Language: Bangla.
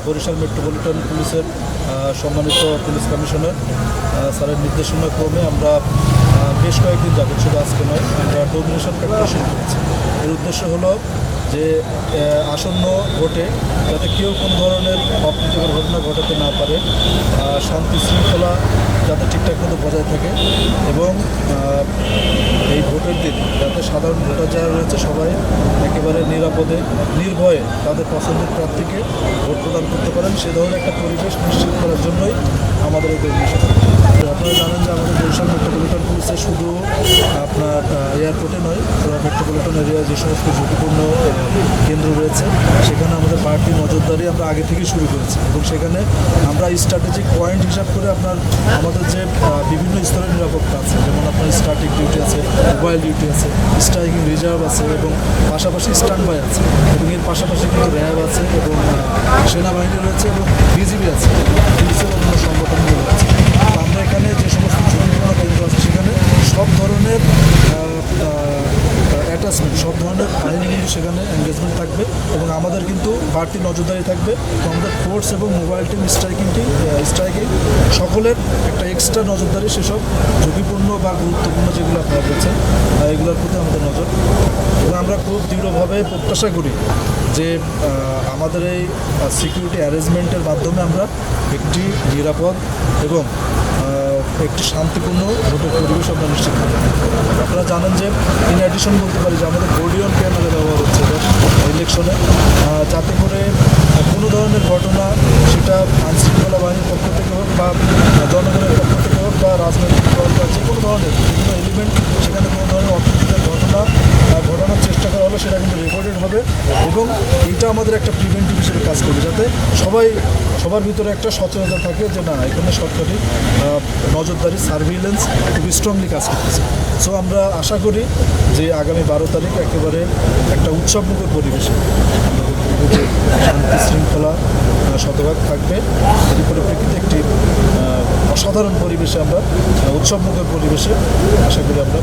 বরিশাল মেট্রোপলিটন পুলিশের সম্মানিত পুলিশ কমিশনার স্যারের নির্দেশনা ক্রমে আমরা বেশ কয়েকদিন যাবত, শুধু আজকে নয়, আমরা ডোমিনেশন ক্যাম্পেইন শুরু করেছি। এর উদ্দেশ্য হলো যে আসন্ন ভোটে যাতে কেউ কোনো ধরনের অপ্রীতিকর ঘটনা ঘটাতে না পারে, শান্তি শৃঙ্খলা যাতে ঠিকঠাক মতো বজায় থাকে এবং এই ভোটের দিন যাতে সাধারণ ভোটার যারা রয়েছে সবাই একেবারে নিরাপদে নির্ভয়ে তাদের পছন্দের প্রার্থীকে ভোট প্রদান করতে পারেন, সে ধরনের একটা পরিবেশ নিশ্চিত করার জন্যই আমাদের এই ডোমিনেশন। আপনারা জানেন যে আমাদের বরিশাল মেট্রোপলিটন পুলিশে শুধু আপনার এয়ারপোর্টে নয়, মেট্রোপলিটন এরিয়ায় যে সমস্ত ঝুঁকিপূর্ণ কেন্দ্র রয়েছে সেখানে আমাদের বাড়তি নজরদারি আমরা আগে থেকেই শুরু করেছি এবং সেখানে আমরা স্ট্র্যাটেজিক পয়েন্ট হিসাব করে আমাদের যে বিভিন্ন স্তরের নিরাপত্তা আছে, যেমন আপনার স্ট্যাটিক ডিউটি আছে, মোবাইল ডিউটি আছে, স্ট্রাইকিং রিজার্ভ আছে এবং পাশাপাশি স্ট্যান্ড বাই আছে এবং এর পাশাপাশি কিন্তু র্যাব আছে এবং সেনাবাহিনী রয়েছে এবং বিজিবি আছে, পুলিশের অন্য সংগঠনগুলো রয়েছে। আমরা এখানে যে সমস্ত ঝুঁকিপূর্ণ কেন্দ্র আছে সেখানে সব ধরনের অ্যাটাচমেন্ট, সব ধরনের বাহিনী কিন্তু সেখানে এঙ্গেজমেন্ট থাকবে এবং আমাদের কিন্তু বাড়তি নজরদারি থাকবে। তো আমাদের ফোর্স এবং মোবাইল টিম স্ট্রাইকিং সকলের একটা এক্সট্রা নজরদারি সেসব ঝুঁকিপূর্ণ বা গুরুত্বপূর্ণ যেগুলো আপনারা বলছেন এগুলোর প্রতি আমাদের নজর এবং আমরা খুব দৃঢ়ভাবে প্রত্যাশা করি যে আমাদের এই সিকিউরিটি অ্যারেঞ্জমেন্টের মাধ্যমে আমরা একটি নিরাপদ এবং একটি শান্তিপূর্ণ ভোটের পরিবেশ আমরা নিশ্চিত করতে পারি। আপনারা জানেন যে ইন অ্যাডিশন বলতে পারি যে আমাদের বোর্ডিয়ন ক্যামেরা ব্যবহার হচ্ছে ইলেকশনে, যাতে করে কোনো ধরনের ঘটনা সেটা আইনশৃঙ্খলা বাহিনীর পক্ষ থেকে হোক বা জনগণের পক্ষ থেকে হোক বা রাজনৈতিক দল বা যে কোনো ধরনের বিভিন্ন এলিমেন্ট সেখানে কোনো ধরনের অপ্রীতিকর ঘটনা ঘটানোর চেষ্টা করা হলে সেটা কিন্তু রেকর্ডেড হবে এবং এইটা আমাদের একটা প্রিভেন্টিভ হিসেবে কাজ করবে, যাতে সবার ভিতরে একটা সচেতনতা থাকে যে না, এখানে সরকারি নজরদারি সার্ভিলেন্স খুবই স্ট্রংলি কাজ করতেছে। সো আমরা আশা করি যে আগামী 12 তারিখ একেবারে একটা উৎসবমুখর পরিবেশে শান্তি শৃঙ্খলা শতভাগ থাকবে। এর পরিপ্রেক্ষিতে একটি অসাধারণ পরিবেশে আমরা উৎসবমুখর পরিবেশে আশা করি আমরা